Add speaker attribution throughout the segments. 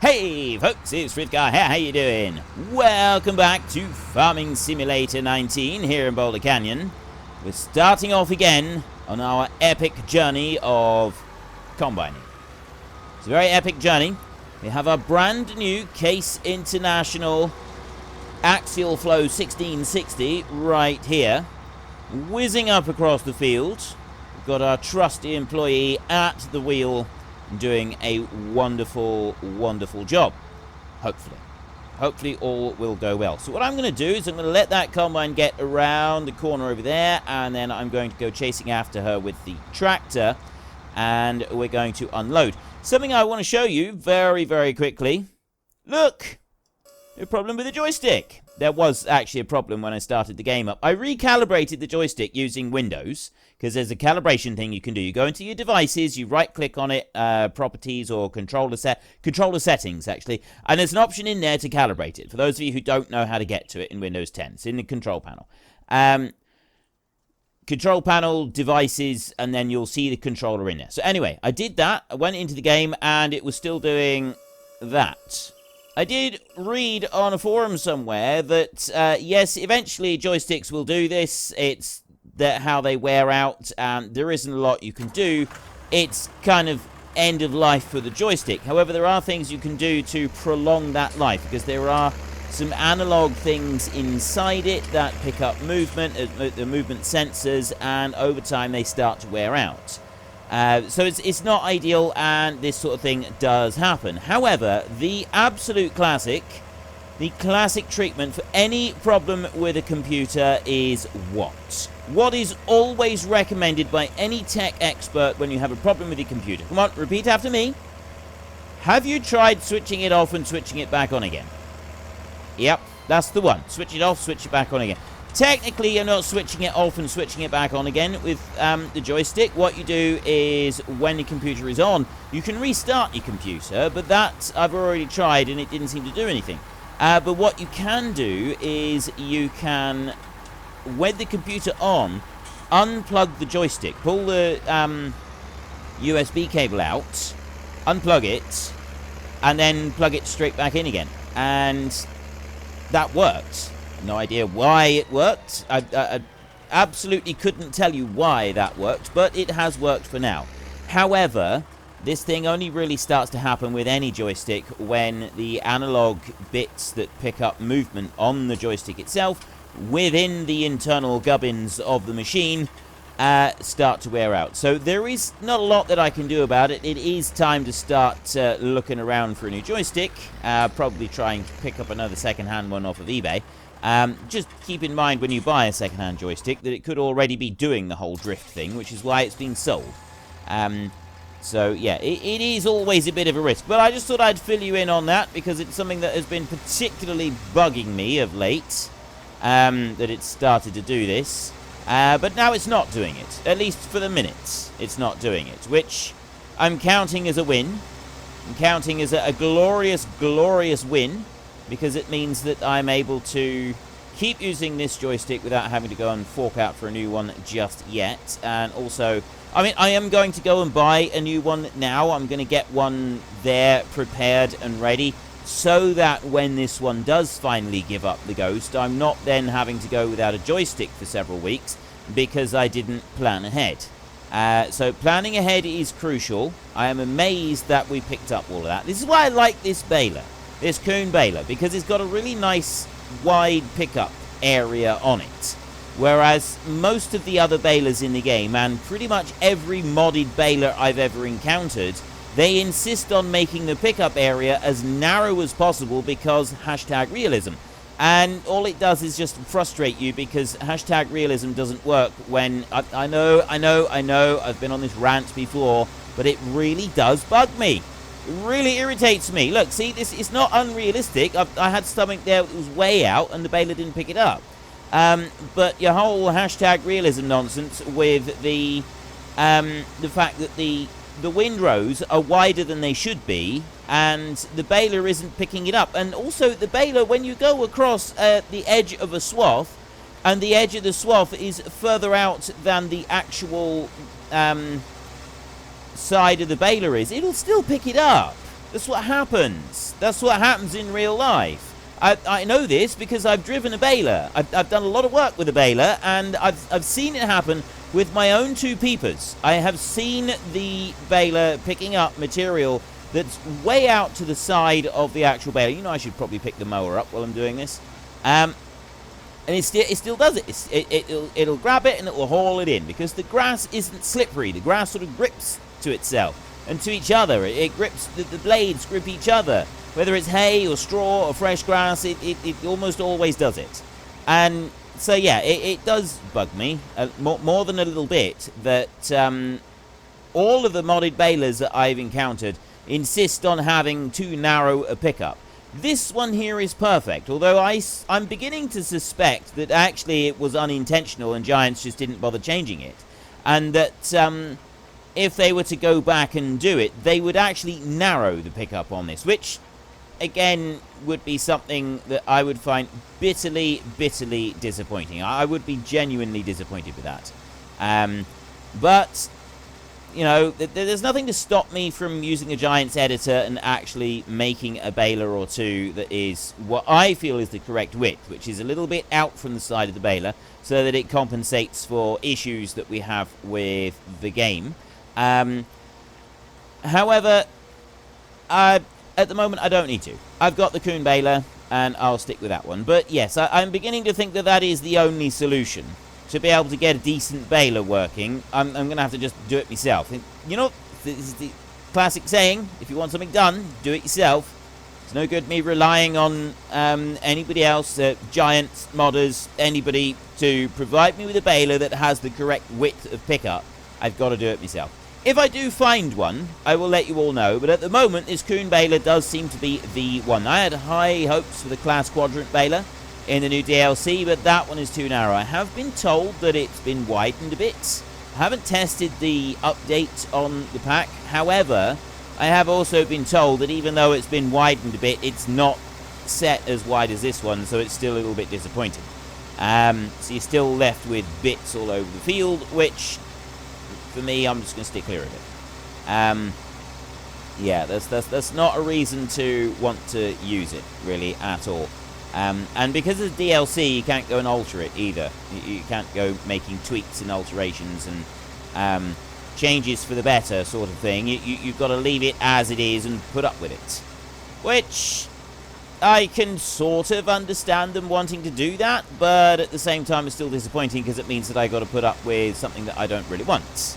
Speaker 1: Hey folks, it's Frithgar here, how you doing? Welcome back to Farming Simulator 19 here in Boulder Canyon. We're starting off again on our epic journey of combining. It's a very epic journey. We have our brand new Case International Axial Flow 1660 right here, whizzing up across the field. We've got our trusty employee at the wheel doing a wonderful, wonderful job. Hopefully all will go well. So what I'm going to do is I'm going to let that combine get around the corner over there, and then I'm going to go chasing after her with the tractor, and we're going to unload. Something I want to show you very, very quickly. Look! A problem with the joystick. There was actually a problem when I started the game up. I recalibrated the joystick using Windows, because there's a calibration thing you can do. You go into your devices, you right-click on it, properties or controller settings, actually, and there's an option in there to calibrate it. For those of you who don't know how to get to it in Windows 10, it's in the control panel. Control panel, devices, and then you'll see the controller in there. So anyway, I did that. I went into the game, and it was still doing that. I did read on a forum somewhere that, yes, eventually joysticks will do this. It's how they wear out, and there isn't a lot you can do. It's kind of end of life for the joystick. However, there are things you can do to prolong that life, because there are some analog things inside it that pick up movement, the movement sensors, and over time they start to wear out. So it's not ideal, and this sort of thing does happen. However, the absolute classic, the classic treatment for any problem with a computer is what? What is always recommended by any tech expert when you have a problem with your computer? Come on, repeat after me. Have you tried switching it off and switching it back on again? Yep, that's the one. Switch it off, switch it back on again. Technically, you're not switching it off and switching it back on again with the joystick. What you do is, when the computer is on, you can restart your computer, but that I've already tried and it didn't seem to do anything. But what you can do is you can, with the computer on, unplug the joystick, pull the USB cable out, unplug it, and then plug it straight back in again. And that worked. No idea why it worked. I absolutely couldn't tell you why that worked, but it has worked for now. However, this thing only really starts to happen with any joystick when the analog bits that pick up movement on the joystick itself within the internal gubbins of the machine start to wear out. So there is not a lot that I can do about it. It is time to start looking around for a new joystick. Probably trying to pick up another second-hand one off of eBay. Just keep in mind when you buy a second-hand joystick that it could already be doing the whole drift thing, which is why it's being sold. So, yeah, it is always a bit of a risk. But I just thought I'd fill you in on that, because it's something that has been particularly bugging me of late, that it's started to do this. But now it's not doing it. At least for the minute, it's not doing it, which I'm counting as a win. I'm counting as a glorious, glorious win, because it means that I'm able to keep using this joystick without having to go and fork out for a new one just yet. And also, I mean, I am going to go and buy a new one now. I'm going to get one there prepared and ready, so that when this one does finally give up the ghost, I'm not then having to go without a joystick for several weeks because I didn't plan ahead. So planning ahead is crucial. I am amazed that we picked up all of that. This is why I like this baler. This Kuhn baler, because it's got a really nice wide pickup area on it, whereas most of the other balers in the game, and pretty much every modded baler I've ever encountered, they insist on making the pickup area as narrow as possible because #realism, and all it does is just frustrate you, because #realism doesn't work when I know I've been on this rant before, but it really does bug me. It really irritates me. Look, see, this is not unrealistic. I had something there that was way out, and the baler didn't pick it up. But your whole #realism nonsense with the fact that the windrows are wider than they should be, and the baler isn't picking it up. And also, the baler, when you go across the edge of a swath, and the edge of the swath is further out than the actual side of the baler is, it'll still pick it up. That's what happens. That's what happens in real life. I know this because I've driven a baler. I've done a lot of work with a baler, and I've seen it happen with my own two peepers. I have seen the baler picking up material that's way out to the side of the actual baler. You know, I should probably pick the mower up while I'm doing this. And it still does it. It'll grab it and it'll haul it in because the grass isn't slippery. The grass sort of grips to itself and to each other. It grips, the blades grip each other. Whether it's hay or straw or fresh grass, it almost always does it. And so, yeah, it does bug me more than a little bit that all of the modded balers that I've encountered insist on having too narrow a pickup. This one here is perfect, although I'm beginning to suspect that actually it was unintentional and Giants just didn't bother changing it. And that if they were to go back and do it, they would actually narrow the pickup on this, which, again, would be something that I would find bitterly, bitterly disappointing. I would be genuinely disappointed with that. But, you know, there's nothing to stop me from using a Giants editor and actually making a baler or two that is what I feel is the correct width, which is a little bit out from the side of the baler, so that it compensates for issues that we have with the game. However, at the moment, I don't need to. I've got the Coon baler, and I'll stick with that one. But yes, I'm beginning to think that that is the only solution. To be able to get a decent baler working, I'm going to have to just do it myself. And, you know, this is the classic saying, if you want something done, do it yourself. It's no good me relying on anybody else, Giants, modders, anybody, to provide me with a baler that has the correct width of pickup. I've got to do it myself. If I do find one, I will let you all know, but at the moment, this Coon baler does seem to be the one. I had high hopes for the Class Quadrant baler in the new DLC, but that one is too narrow. I have been told that it's been widened a bit. I haven't tested the update on the pack. However, I have also been told that even though it's been widened a bit, it's not set as wide as this one, so it's still a little bit disappointing. So you're still left with bits all over the field, which, for me, I'm just going to stick clear of it. Yeah, that's not a reason to want to use it, really, at all. And because of the DLC, you can't go and alter it either. You can't go making tweaks and alterations and changes for the better sort of thing. You've got to leave it as it is and put up with it. Which I can sort of understand them wanting to do that, but at the same time it's still disappointing because it means that I got to put up with something that I don't really want.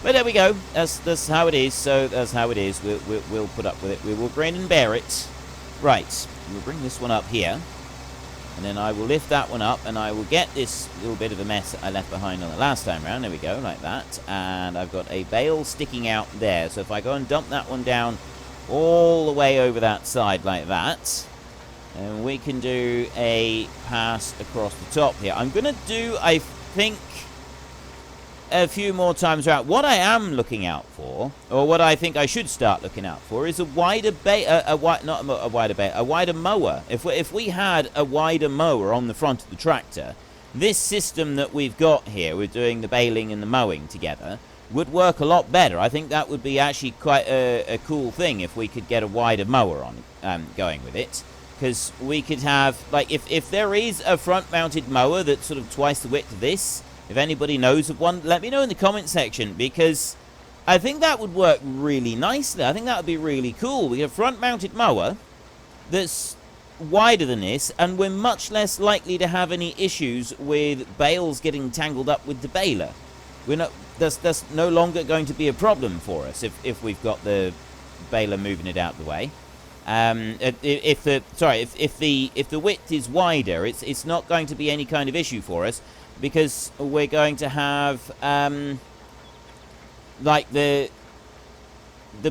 Speaker 1: But there we go. That's how it is. So that's how it is. We'll put up with it. We will grin and bear it. Right. We'll bring this one up here. And then I will lift that one up, and I will get this little bit of a mess that I left behind on the last time around. There we go, like that. And I've got a bale sticking out there. So if I go and dump that one down all the way over that side like that, and we can do a pass across the top here. I'm going to do, I think, a few more times around. What I am looking out for, or what I think I should start looking out for, is a wider wider mower. If we had a wider mower on the front of the tractor, this system that we've got here, we're doing the baling and the mowing together, would work a lot better. I think that would be actually quite a cool thing if we could get a wider mower on going with it. Because we could have, like, if there is a front-mounted mower that's sort of twice the width of this, if anybody knows of one, let me know in the comment section, because I think that would work really nicely. I think that would be really cool. We have a front-mounted mower that's wider than this, and we're much less likely to have any issues with bales getting tangled up with the baler. That's no longer going to be a problem for us if we've got the baler moving it out of the way. If the width is wider, it's not going to be any kind of issue for us, because we're going to have like the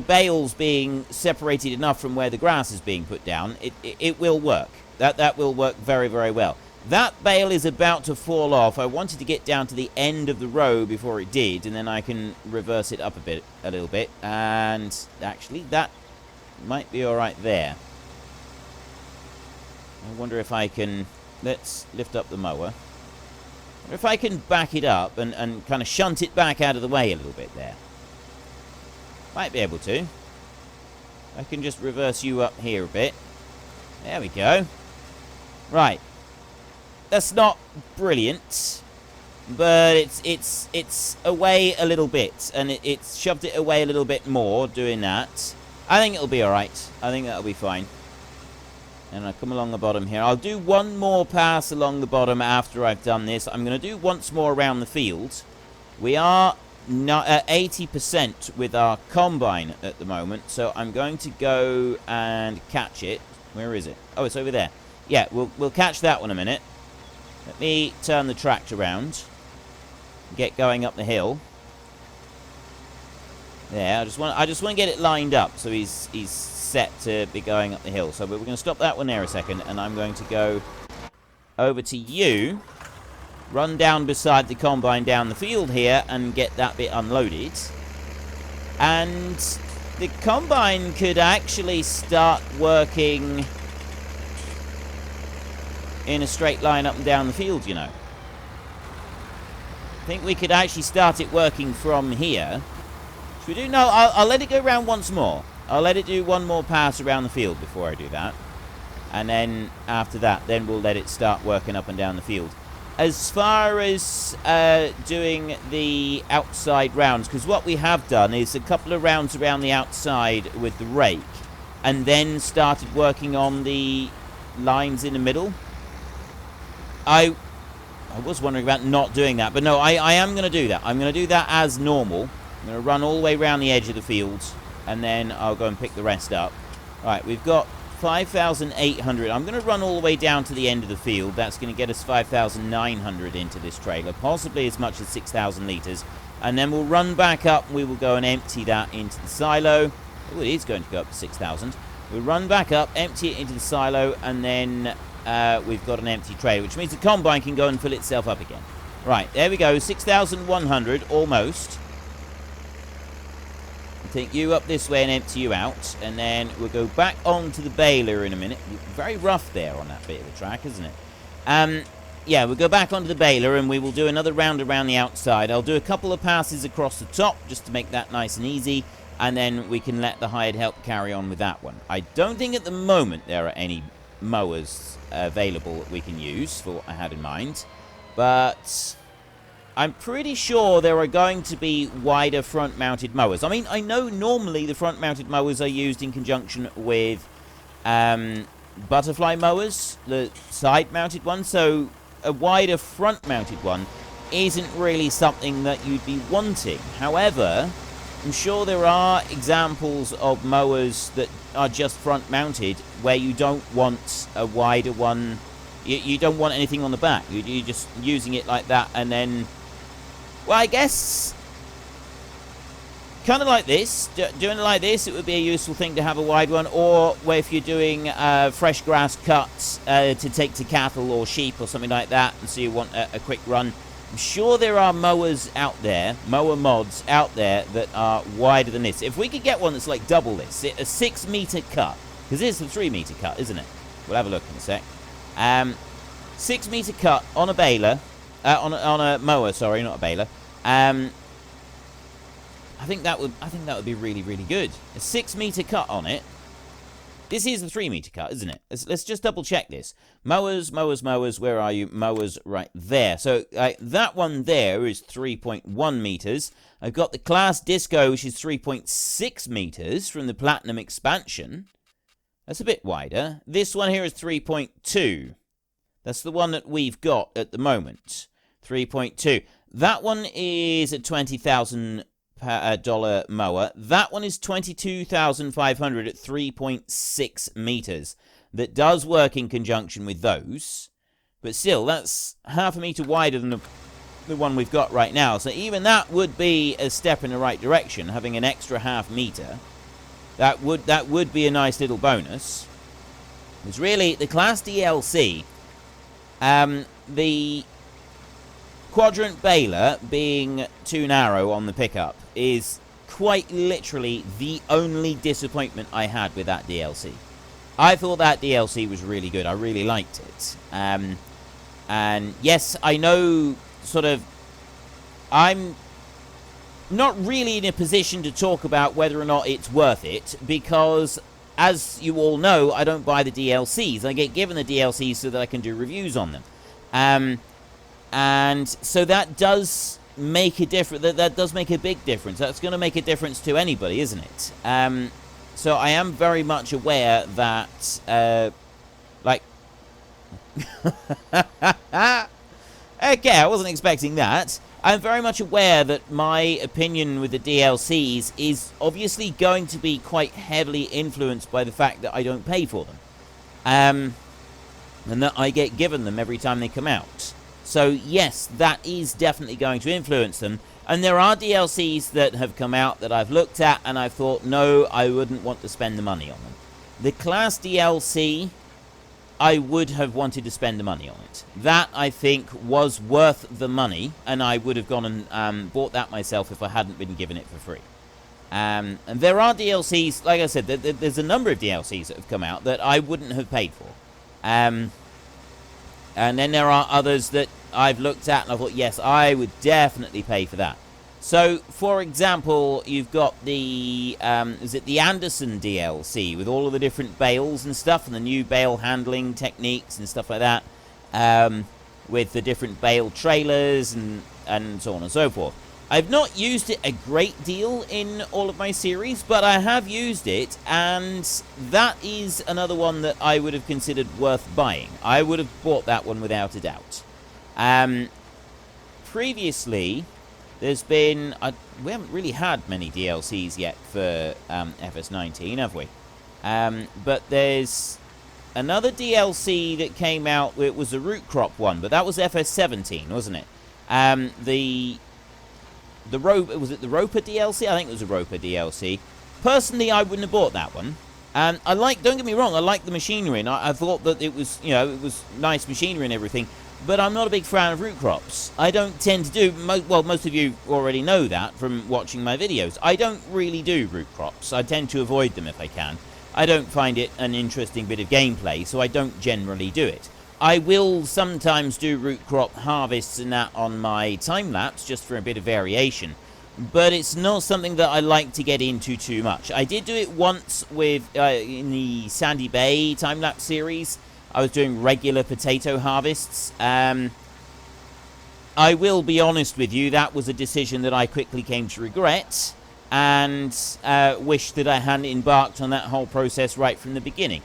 Speaker 1: bales being separated enough from where the grass is being put down. It will work. That will work very, very well. That bale is about to fall off. I wanted to get down to the end of the row before it did, and then I can reverse it up a little bit, and actually that might be alright there. I wonder if I can, let's lift up the mower. If I can back it up and kind of shunt it back out of the way a little bit there. Might be able to. I can just reverse you up here a bit. There we go. Right. That's not brilliant, but it's away a little bit, and it's shoved it away a little bit more doing that. I think it'll be alright. I think that'll be fine. And I'll come along the bottom here. I'll do one more pass along the bottom after I've done this. I'm going to do once more around the field. We are not at 80% with our combine at the moment, so I'm going to go and catch it. Where is it? Oh, it's over there. Yeah, we'll catch that one a minute. Let me turn the tractor around. Get going up the hill. There, I just want to get it lined up so he's set to be going up the hill. So we're going to stop that one there a second, and I'm going to go over to you, run down beside the combine down the field here, and get that bit unloaded. And the combine could actually start working in a straight line up and down the field, you know. I think we could actually start it working from here. Should we do? No, I'll let it go around once more. I'll let it do one more pass around the field before I do that. And then after that, then we'll let it start working up and down the field. As far as doing the outside rounds, because what we have done is a couple of rounds around the outside with the rake, and then started working on the lines in the middle. I was wondering about not doing that, but no, I am going to do that. I'm going to do that as normal. I'm going to run all the way around the edge of the field, and then I'll go and pick the rest up. Right, we've got 5,800. I'm going to run all the way down to the end of the field. That's going to get us 5,900 into this trailer, possibly as much as 6,000 litres. And then we'll run back up, and we will go and empty that into the silo. Oh, it is going to go up to 6,000. We'll run back up, empty it into the silo, and then we've got an empty trailer, which means the combine can go and fill itself up again. Right, there we go, 6,100, almost. Take you up this way and empty you out, and then we'll go back onto the baler in a minute. Very rough there on that bit of the track, isn't it? Yeah, we'll go back onto the baler, and we will do another round around the outside. I'll do a couple of passes across the top, just to make that nice and easy, and then we can let the hired help carry on with that one. I don't think at the moment there are any mowers available that we can use for what I had in mind, but I'm pretty sure there are going to be wider front-mounted mowers. I mean, I know normally the front-mounted mowers are used in conjunction with butterfly mowers, the side-mounted ones, so a wider front-mounted one isn't really something that you'd be wanting. However, I'm sure there are examples of mowers that are just front-mounted where you don't want a wider one. You don't want anything on the back. You're just using it like that, and then, well, I guess kind of like this. Doing it like this, it would be a useful thing to have a wide one, or where if you're doing fresh grass cuts to take to cattle or sheep or something like that, and so you want a quick run. I'm sure there are mowers out there, mower mods out there that are wider than this. If we could get one that's like double this, a 6 meter cut, because this is a 3 meter cut, isn't it? We'll have a look in a sec. 6 meter cut on a baler, on a mower, sorry, not a baler. I think that would be really, really good. A 6 meter cut on it. This is the 3 meter cut, isn't it? Let's just double check this. Mowers, mowers, mowers. Where are you? Mowers right there. So that one there is 3.1 meters. I've got the Class Disco, which is 3.6 meters from the Platinum expansion. That's a bit wider. This one here is 3.2. That's the one that we've got at the moment. 3.2. That one is a $20,000 mower. That one is $22,500 at 3.6 meters. That does work in conjunction with those, but still, that's half a meter wider than the one we've got right now. So even that would be a step in the right direction. Having an extra half meter, that would be a nice little bonus. It's really the Class DLC. The quadrant baler being too narrow on the pickup is quite literally the only disappointment I had with that DLC. I thought that DLC was really good. I really liked it. And yes, I know sort of I'm not really in a position to talk about whether or not it's worth it, because, as you all know, I don't buy the DLCs. I get given the DLCs so that I can do reviews on them. And so that does make a difference. That does make a big difference. That's going to make a difference to anybody, isn't it? So I am very much aware that, like... Okay, I wasn't expecting that. I'm very much aware that my opinion with the DLCs is obviously going to be quite heavily influenced by the fact that I don't pay for them. And that I get given them every time they come out. So, yes, that is definitely going to influence them. And there are DLCs that have come out that I've looked at and I've thought, no, I wouldn't want to spend the money on them. The Class DLC, I would have wanted to spend the money on it. That, I think, was worth the money, and I would have gone and bought that myself if I hadn't been given it for free. And there are DLCs, like I said, there's a number of DLCs that have come out that I wouldn't have paid for. And then there are others that I've looked at and I thought, yes, I would definitely pay for that. So, for example, you've got the, is it the Anderson DLC with all of the different bales and stuff, and the new bale handling techniques and stuff like that, with the different bale trailers and so on and so forth. I've not used it a great deal in all of my series, but I have used it, and that is another one that I would have considered worth buying. I would have bought that one without a doubt. Previously, there's been... we haven't really had many DLCs yet for FS19, have we? But there's another DLC that came out. It was a root crop one, but that was FS17, wasn't it? Was it the Roper DLC? I think it was a Roper DLC. Personally, I wouldn't have bought that one. And don't get me wrong, I like the machinery, and I thought that it was, it was nice machinery and everything, but I'm not a big fan of root crops. I don't tend to do, well, most of you already know that from watching my videos. I don't really do root crops. I tend to avoid them if I can. I don't find it an interesting bit of gameplay, so I don't generally do it. I will sometimes do root crop harvests and that on my time-lapse, just for a bit of variation. But it's not something that I like to get into too much. I did do it once with, in the Sandy Bay time-lapse series. I was doing regular potato harvests. I will be honest with you, that was a decision that I quickly came to regret. And wish that I hadn't embarked on that whole process right from the beginning.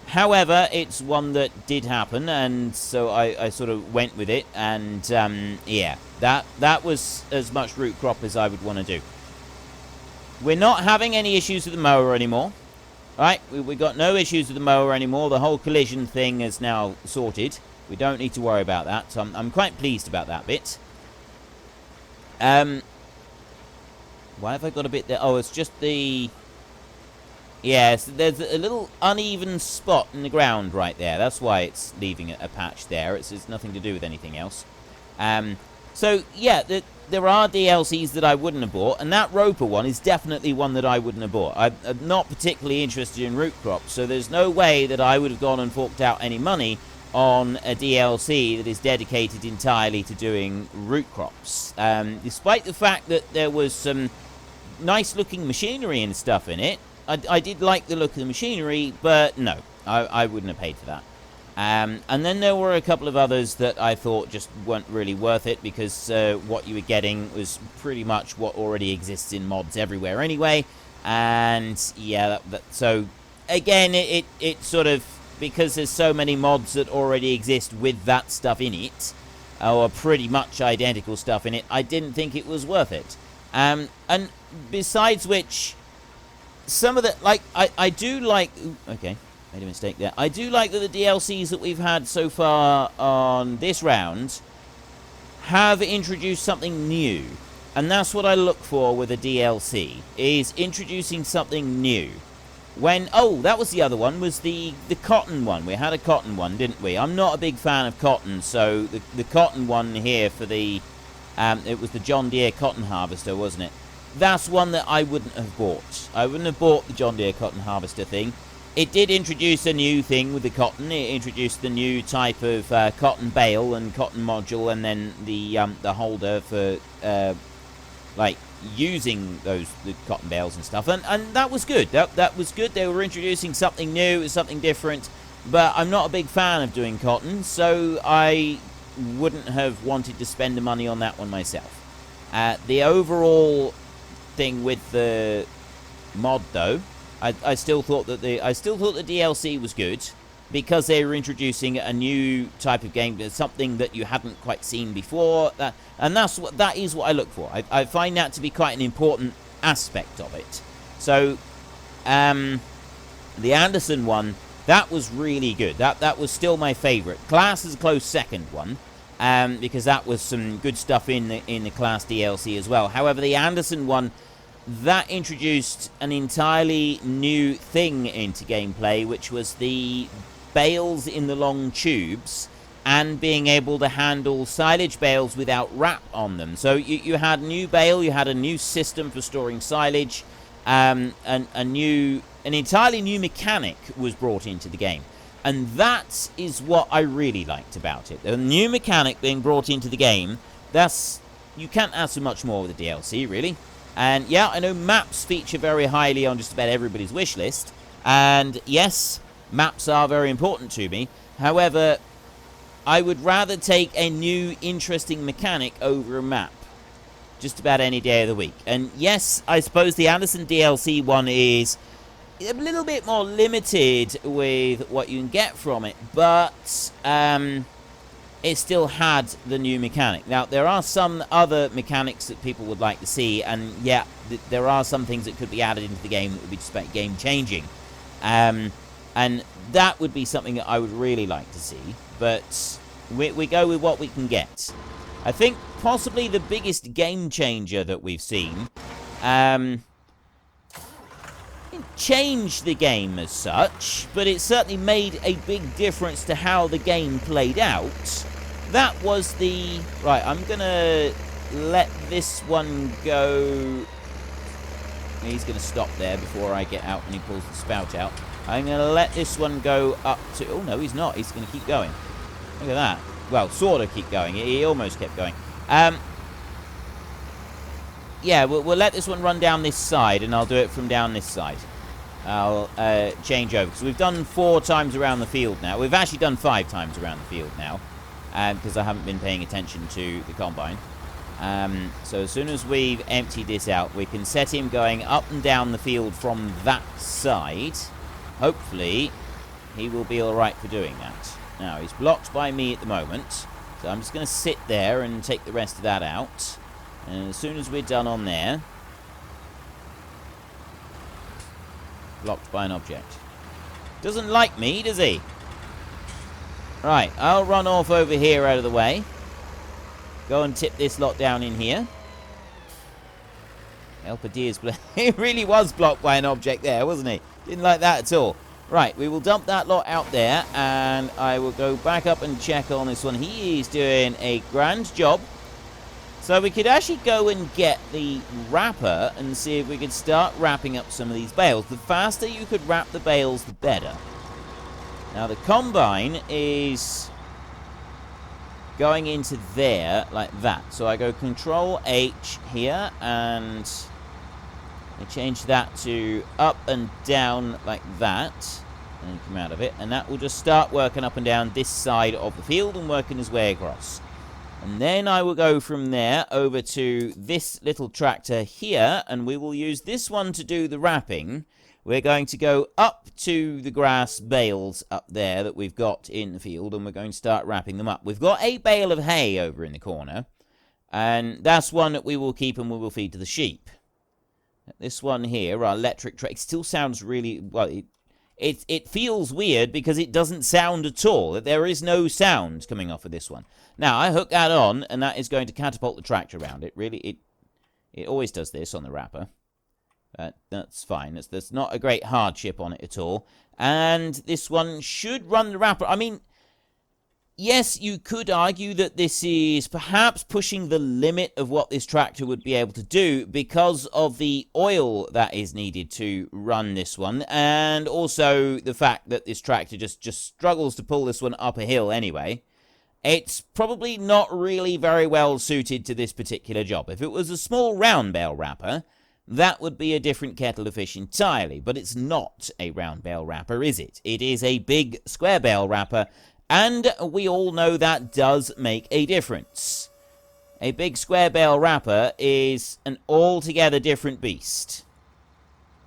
Speaker 1: However, it's one that did happen, and so I sort of went with it, and yeah, that was as much root crop as I would want to do. We're not having any issues with the mower anymore. Right, we got no issues with the mower anymore. The whole collision thing is now sorted. We don't need to worry about that, so I'm quite pleased about that bit. Why have I got a bit there? Oh, it's just the... Yes, there's a little uneven spot in the ground right there. That's why it's leaving a patch there. It's nothing to do with anything else. So, yeah, there are DLCs that I wouldn't have bought, and that Roper one is definitely one that I wouldn't have bought. I'm not particularly interested in root crops, so there's no way that I would have gone and forked out any money on a DLC that is dedicated entirely to doing root crops. Despite the fact that there was some nice-looking machinery and stuff in it, I did like the look of the machinery, but no, I wouldn't have paid for that. And then there were a couple of others that I thought just weren't really worth it, because what you were getting was pretty much what already exists in mods everywhere anyway. And yeah, so again, it sort of, because there's so many mods that already exist with that stuff in it, or pretty much identical stuff in it, I didn't think it was worth it. And besides which, some of the, like, I do like... Ooh, okay, made a mistake there. I do like that the DLCs that we've had so far on this round have introduced something new. And that's what I look for with a DLC, is introducing something new. When... Oh, that was the other one, was the cotton one. We had a cotton one, didn't we? I'm not a big fan of cotton, so the cotton one here for the... it was the John Deere cotton harvester, wasn't it? That's one that I wouldn't have bought. I wouldn't have bought the John Deere cotton harvester thing. It did introduce a new thing with the cotton. It introduced the new type of cotton bale and cotton module, and then the holder for like using the cotton bales and stuff, and that was good. That was good. They were introducing something new, something different, but I'm not a big fan of doing cotton, so I wouldn't have wanted to spend the money on that one myself. The overall thing with the mod, though, I still thought that the DLC was good, because they were introducing a new type of game, something that you hadn't quite seen before. That is what I look for. I find that to be quite an important aspect of it. So, the Anderson one, that was really good. That was still my favorite. Class is a close second one, because that was some good stuff in the Class DLC as well. However, the Anderson one, that introduced an entirely new thing into gameplay, which was the bales in the long tubes, and being able to handle silage bales without wrap on them. So you had a new bale, you had a new system for storing silage, and an entirely new mechanic was brought into the game. And that is what I really liked about it. The new mechanic being brought into the game, you can't ask for much more with the DLC, really. And yeah, I know maps feature very highly on just about everybody's wish list, and yes, maps are very important to me. However, I would rather take a new, interesting mechanic over a map just about any day of the week. And yes, I suppose the Anderson DLC one is a little bit more limited with what you can get from it, but it still had the new mechanic. Now, there are some other mechanics that people would like to see, and yeah, there are some things that could be added into the game that would be just about game-changing. And that would be something that I would really like to see. But we go with what we can get. I think possibly the biggest game changer that we've seen. It changed the game as such, but it certainly made a big difference to how the game played out. That was the... Right, I'm going to let this one go... He's going to stop there before I get out and he pulls the spout out. I'm going to let this one go up to... Oh, no, he's not. He's going to keep going. Look at that. Well, sort of keep going. He almost kept going. Yeah, we'll let this one run down this side, and I'll do it from down this side. I'll change over. Because we've done 4 times around the field now. We've actually done 5 times around the field now. Because I haven't been paying attention to the combine. So as soon as we've emptied this out, we can set him going up and down the field from that side. Hopefully, he will be alright for doing that. Now, he's blocked by me at the moment, so I'm just going to sit there and take the rest of that out. And as soon as we're done on there... Blocked by an object. Doesn't like me, does he? Right, I'll run off over here out of the way. Go and tip this lot down in here. Elpadia's it really was blocked by an object there, wasn't he? Didn't like that at all. Right, we will dump that lot out there, and I will go back up and check on this one. He is doing a grand job. So we could actually go and get the wrapper and see if we could start wrapping up some of these bales. The faster you could wrap the bales, the better. Now, the combine is going into there like that. So I go Control H here, and I change that to up and down like that. And come out of it. And that will just start working up and down this side of the field and working his way across. And then I will go from there over to this little tractor here, and we will use this one to do the wrapping. We're going to go up to the grass bales up there that we've got in the field, and we're going to start wrapping them up. We've got a bale of hay over in the corner, and that's one that we will keep and we will feed to the sheep. This one here, our electric truck, still sounds really, well, it feels weird because it doesn't sound at all. There is no sound coming off of this one. Now, I hook that on, and that is going to catapult the tractor around. It really, it always does this on the wrapper. That's fine. There's not a great hardship on it at all. And this one should run the wrapper. I mean, yes, you could argue that this is perhaps pushing the limit of what this tractor would be able to do because of the oil that is needed to run this one, and also the fact that this tractor just struggles to pull this one up a hill anyway. it's probably not really very well suited to this particular job. If it was a small round bale wrapper, that would be a different kettle of fish entirely, but it's not a round bale wrapper, is it? It is a big square bale wrapper, and we all know that does make a difference. A big square bale wrapper is an altogether different beast.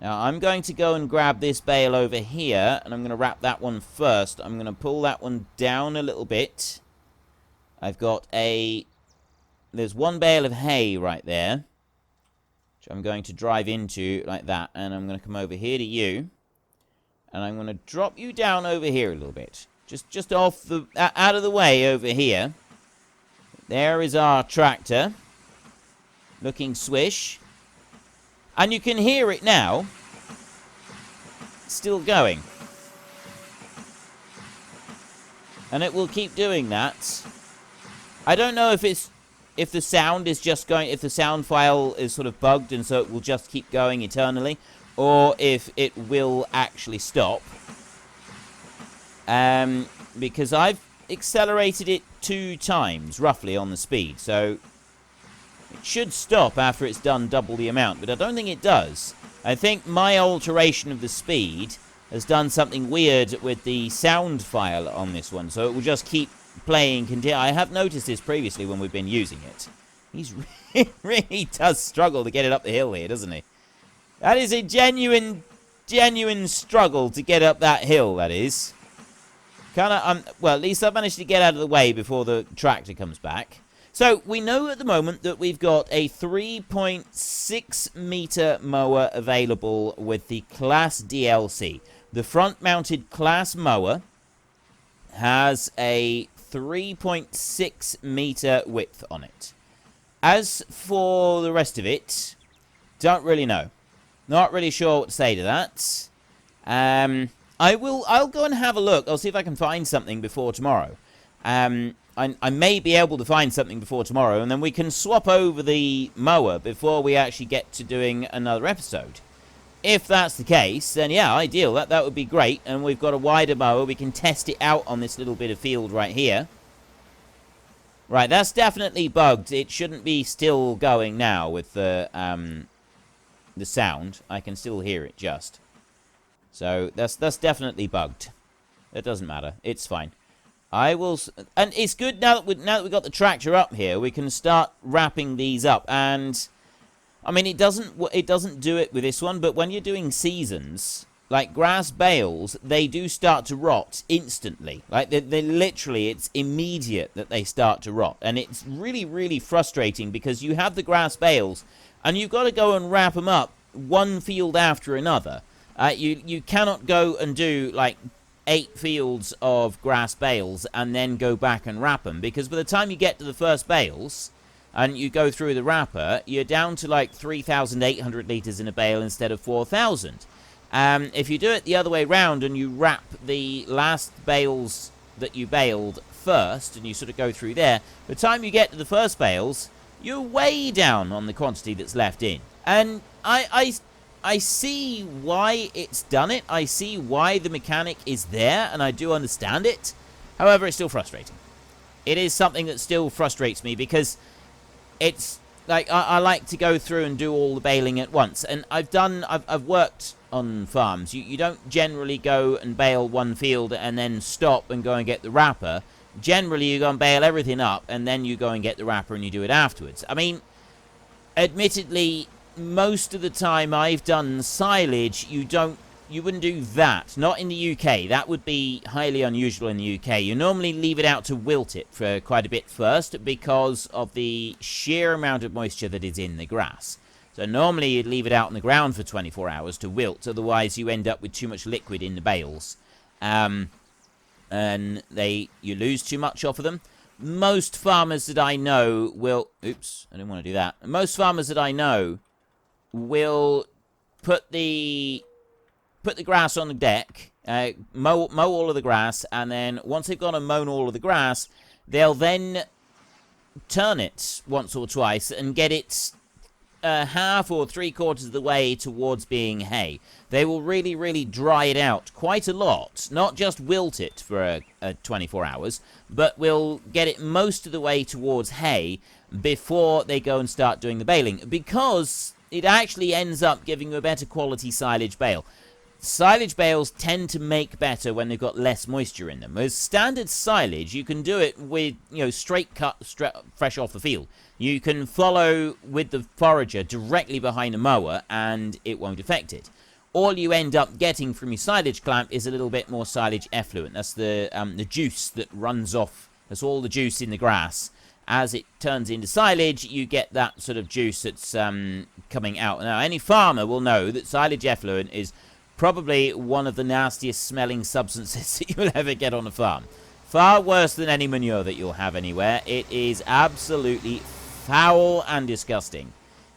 Speaker 1: Now, I'm going to go and grab this bale over here, and I'm going to wrap that one first. I'm going to pull that one down a little bit. I've got there's one bale of hay right there, which I'm going to drive into like that, and I'm going to come over here to you, and I'm going to drop you down over here a little bit. Just off the, out of the way over here. There is our tractor, looking swish. And you can hear it now. Still going. And it will keep doing that. I don't know if the sound is just going, if the sound file is sort of bugged and so it will just keep going eternally, or if it will actually stop. Because I've accelerated it 2 times, roughly, on the speed, so it should stop after it's done double the amount, but I don't think it does. I think my alteration of the speed has done something weird with the sound file on this one, so it will just keep playing. I have noticed this previously when we've been using it. He really does struggle to get it up the hill here, doesn't he? That is a genuine struggle to get up that hill, that is. Well, at least I've managed to get out of the way before the tractor comes back. So, we know at the moment that we've got a 3.6 meter mower available with the Class DLC. The front-mounted Class mower has a 3.6 meter width on it. As for the rest of it, don't really know. Not really sure what to say to that. I'll go and have a look. I'll see if I can find something before tomorrow. I may be able to find something before tomorrow, and then we can swap over the mower before we actually get to doing another episode. If that's the case, then yeah, ideal. That would be great, and we've got a wider mower. We can test it out on this little bit of field right here. Right, that's definitely bugged. It shouldn't be still going now with the sound. I can still hear it just. So, that's definitely bugged. It doesn't matter. It's fine. I will... And it's good now that we've got the tractor up here, we can start wrapping these up. And, I mean, it doesn't do it with this one, but when you're doing seasons, like grass bales, they do start to rot instantly. Like, they literally, it's immediate that they start to rot. And it's really, really frustrating because you have the grass bales, and you've got to go and wrap them up one field after another. You cannot go and do, like, 8 fields of grass bales and then go back and wrap them, because by the time you get to the first bales and you go through the wrapper, you're down to, like, 3,800 litres in a bale instead of 4,000. If you do it the other way round and you wrap the last bales that you baled first and you sort of go through there, by the time you get to the first bales, you're way down on the quantity that's left in. And I see why it's done it. I see why the mechanic is there, and I do understand it. However, it's still frustrating. It is something that still frustrates me because it's like I like to go through and do all the baling at once. And I've worked on farms. You don't generally go and bale one field and then stop and go and get the wrapper. Generally, you go and bale everything up, and then you go and get the wrapper and you do it afterwards. I mean, admittedly, most of the time I've done silage, you wouldn't do that. Not in the UK. That would be highly unusual in the UK. You normally leave it out to wilt it for quite a bit first because of the sheer amount of moisture that is in the grass. So normally you'd leave it out on the ground for 24 hours to wilt, otherwise you end up with too much liquid in the bales. And you lose too much off of them. Most farmers that I know will... Oops, I didn't want to do that. Most farmers that I know will put the grass on the deck, mow all of the grass, and then once they've gone and mown all of the grass, they'll then turn it once or twice and get it half or 3/4 of the way towards being hay. They will really, really dry it out quite a lot. Not just wilt it for 24 hours, but will get it most of the way towards hay before they go and start doing the baling, because it actually ends up giving you a better quality silage bale. Silage bales tend to make better when they've got less moisture in them. Whereas standard silage, you can do it with, straight cut, fresh off the field. You can follow with the forager directly behind a mower, and it won't affect it. All you end up getting from your silage clamp is a little bit more silage effluent. That's the juice that runs off. That's all the juice in the grass. As it turns into silage, you get that sort of juice that's coming out. Now, any farmer will know that silage effluent is probably one of the nastiest smelling substances that you'll ever get on a farm. Far worse than any manure that you'll have anywhere. It is absolutely foul and disgusting.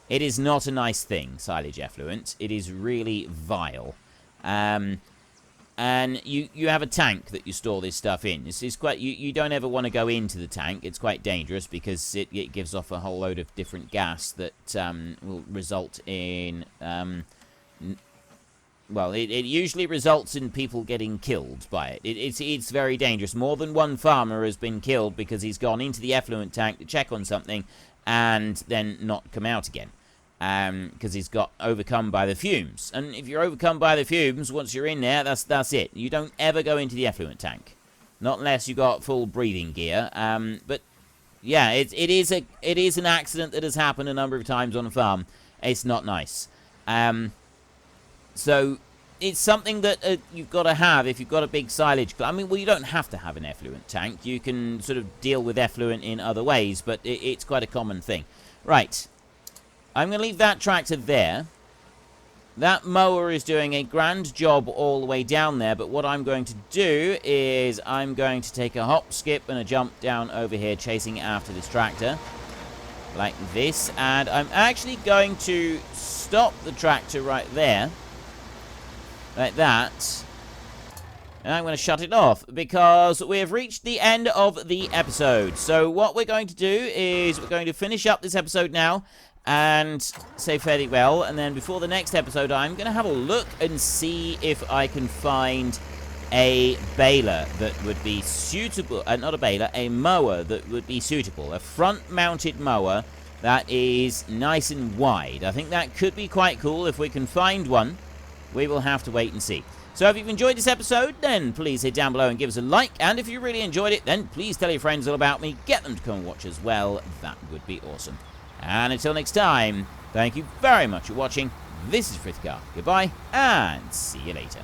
Speaker 1: It is not a nice thing, silage effluent. It is really vile. And you have a tank that you store this stuff in. It's quite, you don't ever want to go into the tank. It's quite dangerous because it gives off a whole load of different gas that will result in... well, it usually results in people getting killed by it. It's very dangerous. More than one farmer has been killed because he's gone into the effluent tank to check on something and then not come out again. Because he's got overcome by the fumes. And if you're overcome by the fumes, once you're in there, that's it. You don't ever go into the effluent tank. Not unless you've got full breathing gear. But, yeah, it is an accident that has happened a number of times on a farm. It's not nice. So, it's something that you've got to have if you've got a big silage... I mean, well, you don't have to have an effluent tank. You can sort of deal with effluent in other ways, but it's quite a common thing. Right. I'm going to leave that tractor there. That mower is doing a grand job all the way down there, but what I'm going to do is I'm going to take a hop, skip, and a jump down over here chasing after this tractor. Like this. And I'm actually going to stop the tractor right there. Like that. And I'm going to shut it off because we have reached the end of the episode. So what we're going to do is we're going to finish up this episode now and say fairly well. And then before the next episode, I'm going to have a look and see if I can find a baler that would be suitable. Not a baler, a mower that would be suitable. A front-mounted mower that is nice and wide. I think that could be quite cool if we can find one. We will have to wait and see. So if you've enjoyed this episode, then please hit down below and give us a like. And if you really enjoyed it, then please tell your friends all about me. Get them to come and watch as well. That would be awesome. And until next time, thank you very much for watching. This is Frithgar. Goodbye, and see you later.